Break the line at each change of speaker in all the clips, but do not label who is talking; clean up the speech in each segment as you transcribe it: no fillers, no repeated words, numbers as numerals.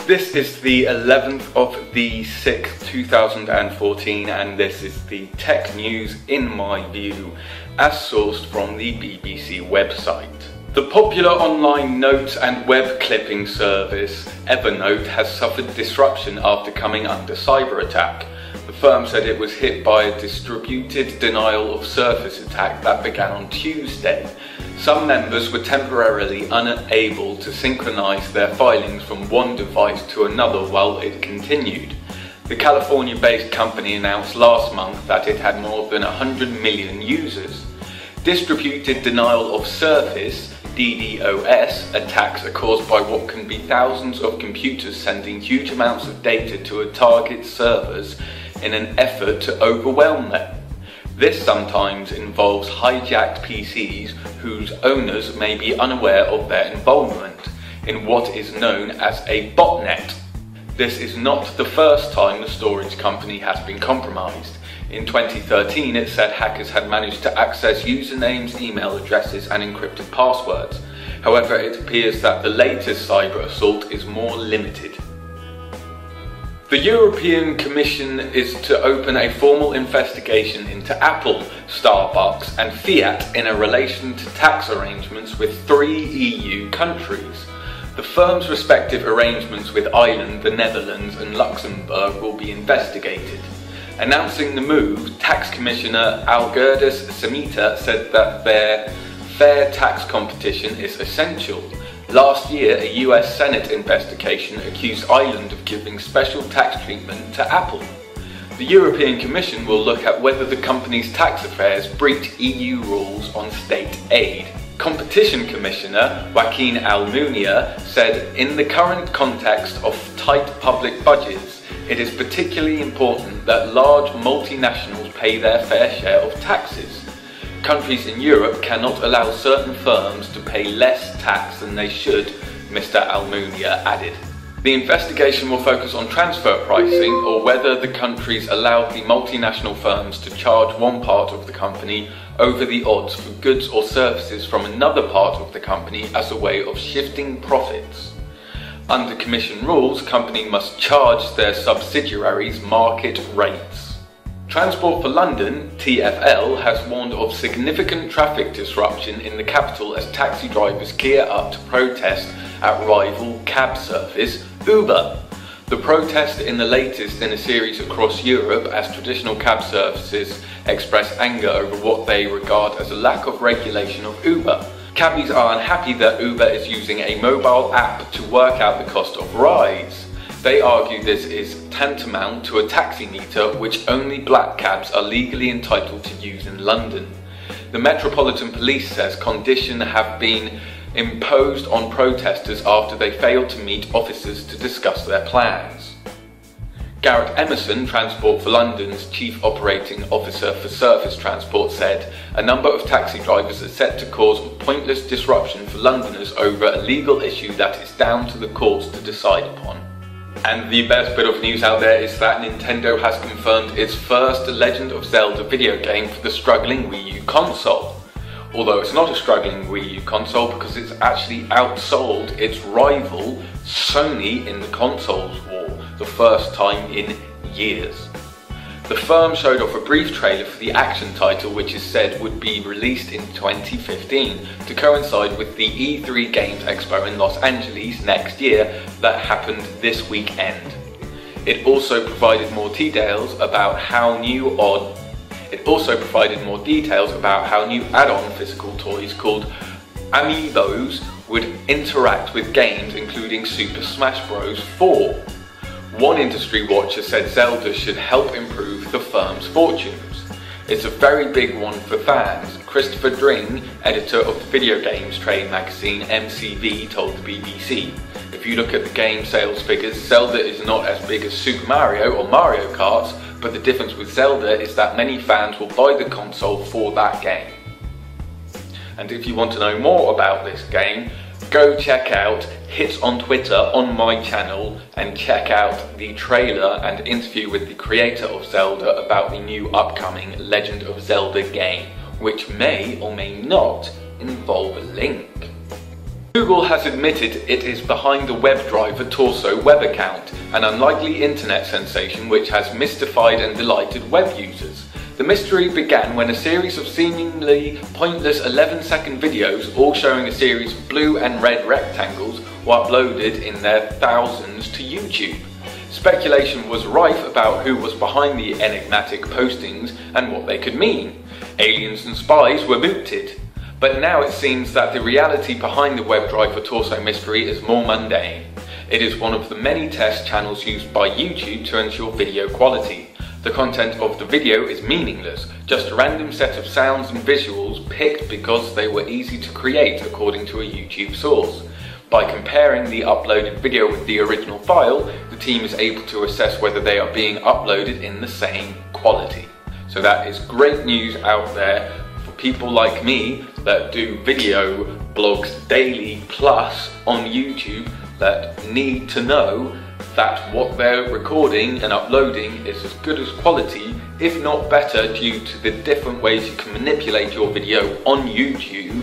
This is the 11th of the 6th, 2014, and this is the tech news in my view, as sourced from the BBC website. The popular online notes and web clipping service Evernote has suffered disruption after coming under cyber attack. The firm said it was hit by a distributed denial of service attack that began on Tuesday. Some members were temporarily unable to synchronize their filings from one device to another while it continued. The California-based company announced last month that it had more than 100 million users. Distributed denial of service (DDoS) attacks are caused by what can be thousands of computers sending huge amounts of data to a target's servers in an effort to overwhelm them. This sometimes involves hijacked PCs whose owners may be unaware of their involvement in what is known as a botnet. This is not the first time the storage company has been compromised. In 2013, it said hackers had managed to access usernames, email addresses, and encrypted passwords. However, it appears that the latest cyber assault is more limited. The European Commission is to open a formal investigation into Apple, Starbucks, and Fiat in relation to tax arrangements with 3 EU countries. The firm's respective arrangements with Ireland, the Netherlands, and Luxembourg will be investigated. Announcing the move, Tax Commissioner Algirdas Semeta said that their fair tax competition is essential. Last year, a US Senate investigation accused Ireland of giving special tax treatment to Apple. The European Commission will look at whether the company's tax affairs breach EU rules on state aid. Competition Commissioner Joaquin Almunia said, "In the current context of tight public budgets, it is particularly important that large multinationals pay their fair share of taxes. Countries in Europe cannot allow certain firms to pay less tax than they should," Mr. Almunia added. The investigation will focus on transfer pricing, or whether the countries allowed the multinational firms to charge one part of the company over the odds for goods or services from another part of the company as a way of shifting profits. Under Commission rules, companies must charge their subsidiaries market rates. Transport for London, TfL, has warned of significant traffic disruption in the capital as taxi drivers gear up to protest at rival cab service Uber. The protest is the latest in a series across Europe as traditional cab services express anger over what they regard as a lack of regulation of Uber. Cabbies are unhappy that Uber is using a mobile app to work out the cost of rides. They argue this is tantamount to a taxi meter which only black cabs are legally entitled to use in London. The Metropolitan Police says conditions have been imposed on protesters after they failed to meet officers to discuss their plans. Garrett Emerson, Transport for London's Chief Operating Officer for Surface Transport, said, "A number of taxi drivers are set to cause pointless disruption for Londoners over a legal issue that is down to the courts to decide upon." And the best bit of news out there is that Nintendo has confirmed its first Legend of Zelda video game for the struggling Wii U console. Although it's not a struggling Wii U console because it's actually outsold its rival Sony in the consoles war, the first time in years. The firm showed off a brief trailer for the action title, which is said would be released in 2015 to coincide with the E3 Games Expo in Los Angeles next year that happened this weekend. It also provided more details about how new add-on physical toys called Amiibos would interact with games including Super Smash Bros. 4. One industry watcher said Zelda should help improve the firm's fortunes. It's a very big one for fans. Christopher Dring, editor of the video games trade magazine MCV, told the BBC. If you look at the game sales figures, Zelda is not as big as Super Mario or Mario Kart, but the difference with Zelda is that many fans will buy the console for that game. And if you want to know more about this game, go check out Hits on Twitter on my channel and check out the trailer and interview with the creator of Zelda about the new upcoming Legend of Zelda game, which may or may not involve Link. Google has admitted it is behind the WebDriver Torso web account, an unlikely internet sensation which has mystified and delighted web users. The mystery began when a series of seemingly pointless 11-second videos, all showing a series of blue and red rectangles, were uploaded in their thousands to YouTube. Speculation was rife about who was behind the enigmatic postings and what they could mean. Aliens and spies were mooted. But now it seems that the reality behind the WebDriver Torso mystery is more mundane. It is one of the many test channels used by YouTube to ensure video quality. The content of the video is meaningless, just a random set of sounds and visuals picked because they were easy to create according to a YouTube source. By comparing the uploaded video with the original file, the team is able to assess whether they are being uploaded in the same quality. So that is great news out there for people like me that do video blogs daily plus on YouTube that need to know that what they're recording and uploading is as good as quality, if not better, due to the different ways you can manipulate your video on YouTube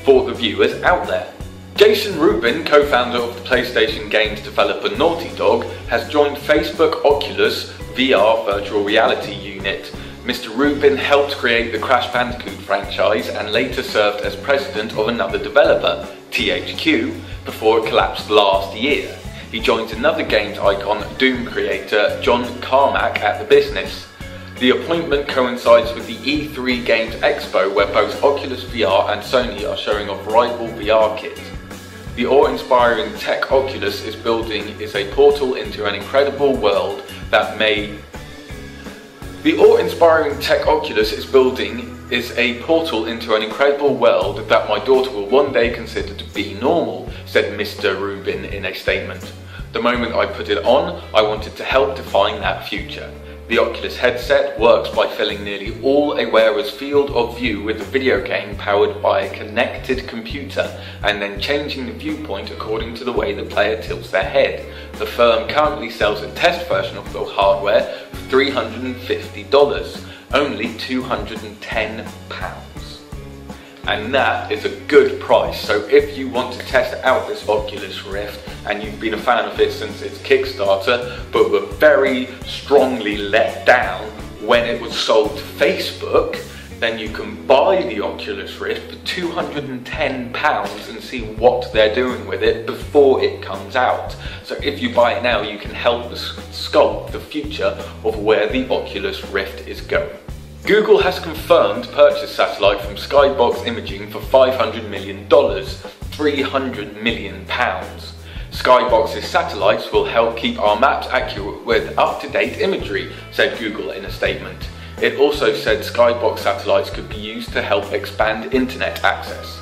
for the viewers out there. Jason Rubin, co-founder of the PlayStation games developer Naughty Dog, has joined Facebook Oculus VR virtual reality unit. Mr. Rubin helped create the Crash Bandicoot franchise and later served as president of another developer, THQ, before it collapsed last year. He joins another games icon, Doom creator John Carmack, at the business. The appointment coincides with the E3 Games Expo, where both Oculus VR and Sony are showing off rival VR kits. The awe-inspiring tech Oculus is building is a portal into an incredible world that my daughter will one day consider to be normal, said Mr. Rubin in a statement. The moment I put it on, I wanted to help define that future. The Oculus headset works by filling nearly all a wearer's field of view with a video game powered by a connected computer and then changing the viewpoint according to the way the player tilts their head. The firm currently sells a test version of the hardware for $350, only £210. And that is a good price. So if you want to test out this Oculus Rift and you've been a fan of it since its Kickstarter but were very strongly let down when it was sold to Facebook, then you can buy the Oculus Rift for £210 and see what they're doing with it before it comes out. So if you buy it now, you can help sculpt the future of where the Oculus Rift is going. Google has confirmed purchase satellite from Skybox Imaging for $500 million, £300 million. Skybox's satellites will help keep our maps accurate with up-to-date imagery, said Google in a statement. It also said Skybox satellites could be used to help expand internet access.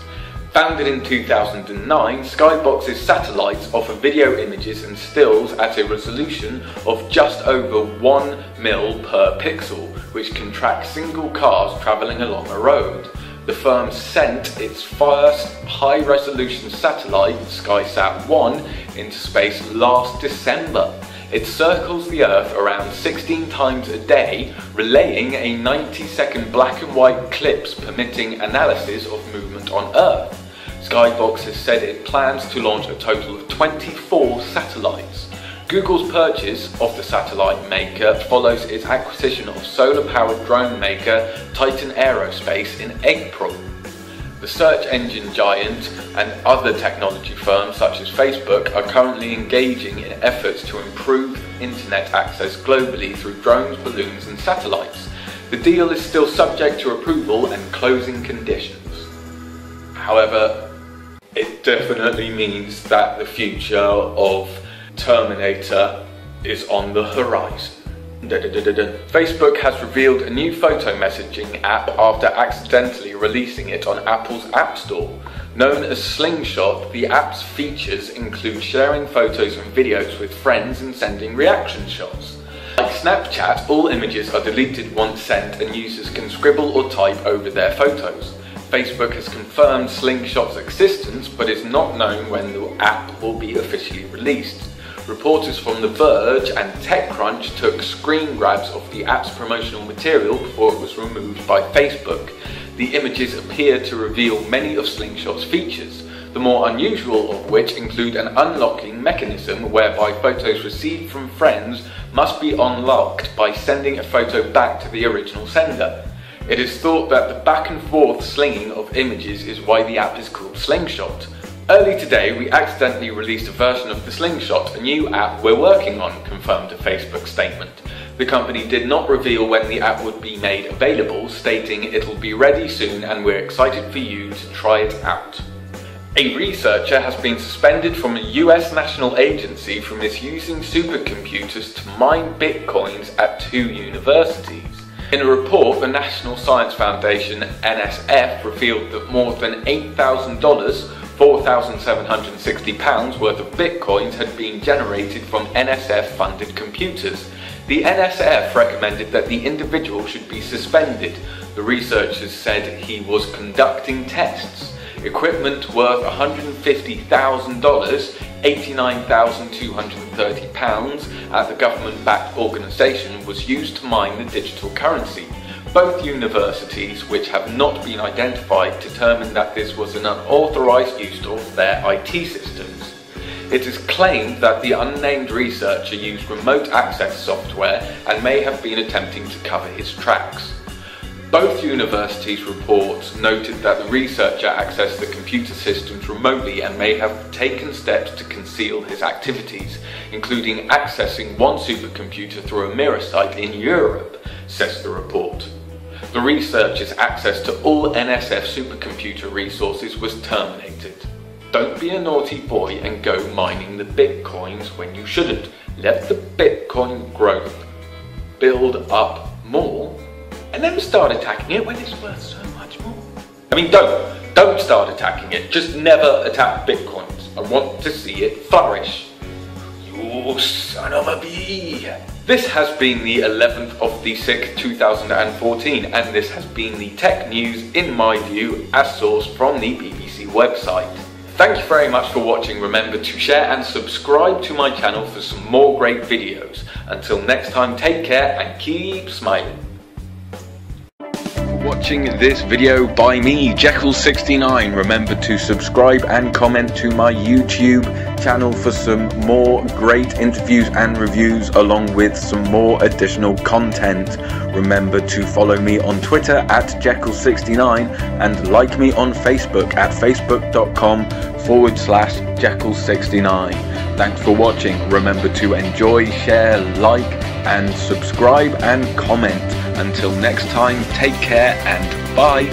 Founded in 2009, Skybox's satellites offer video images and stills at a resolution of just over 1 mil per pixel, which can track single cars travelling along a road. The firm sent its first high-resolution satellite, SkySat-1, into space last December. It circles the Earth around 16 times a day, relaying a 90-second black and white clips permitting analysis of movement on Earth. Skybox has said it plans to launch a total of 24 satellites. Google's purchase of the satellite maker follows its acquisition of solar-powered drone maker Titan Aerospace in April. The search engine giant and other technology firms such as Facebook are currently engaging in efforts to improve internet access globally through drones, balloons and satellites. The deal is still subject to approval and closing conditions. However, it definitely means that the future of Terminator is on the horizon. Facebook has revealed a new photo messaging app after accidentally releasing it on Apple's App Store. Known as Slingshot, the app's features include sharing photos and videos with friends and sending reaction shots. Like Snapchat, all images are deleted once sent and users can scribble or type over their photos. Facebook has confirmed Slingshot's existence, but it's not known when the app will be officially released. Reporters from The Verge and TechCrunch took screen grabs of the app's promotional material before it was removed by Facebook. The images appear to reveal many of Slingshot's features. The the more unusual of which include an unlocking mechanism whereby photos received from friends must be unlocked by sending a photo back to the original sender. It is thought that the back and forth slinging of images is why the app is called Slingshot. Early today, we accidentally released a version of the Slingshot, a new app we're working on, confirmed a Facebook statement. The company did not reveal when the app would be made available, stating it'll be ready soon and we're excited for you to try it out. A researcher has been suspended from a US national agency for misusing supercomputers to mine bitcoins at 2 universities. In a report, the National Science Foundation, NSF, revealed that more than $8,000, £4,760 worth of bitcoins had been generated from NSF-funded computers. The NSF recommended that the individual should be suspended. The researchers said he was conducting tests. Equipment worth $150,000, £89,230 at the government-backed organisation was used to mine the digital currency. Both universities, which have not been identified, determined that this was an unauthorised use of their IT systems. It is claimed that the unnamed researcher used remote access software and may have been attempting to cover his tracks. Both universities' reports noted that the researcher accessed the computer systems remotely and may have taken steps to conceal his activities, including accessing one supercomputer through a mirror site in Europe, says the report. The researcher's access to all NSF supercomputer resources was terminated. Don't be a naughty boy and go mining the bitcoins when you shouldn't. Let the bitcoin growth build up more and then start attacking it when it's worth so much more. I mean, don't start attacking it. Just never attack bitcoins. I want to see it flourish. You son of a bee. This has been the 11th of the 6th, 2014, and this has been the tech news in my view as sourced from the BBC website. Thank you very much for watching. Remember to share and subscribe to my channel for some more great videos. Until next time, take care and keep smiling. Watching this video by me, Jeccles69. Remember to subscribe and comment to my YouTube channel for some more great interviews and reviews along with some more additional content. Remember to follow me on Twitter at Jeccles69 and like me on Facebook at facebook.com/Jeccles69. Thanks for watching. Remember to enjoy, share, like and subscribe and comment. Until next time, take care and bye.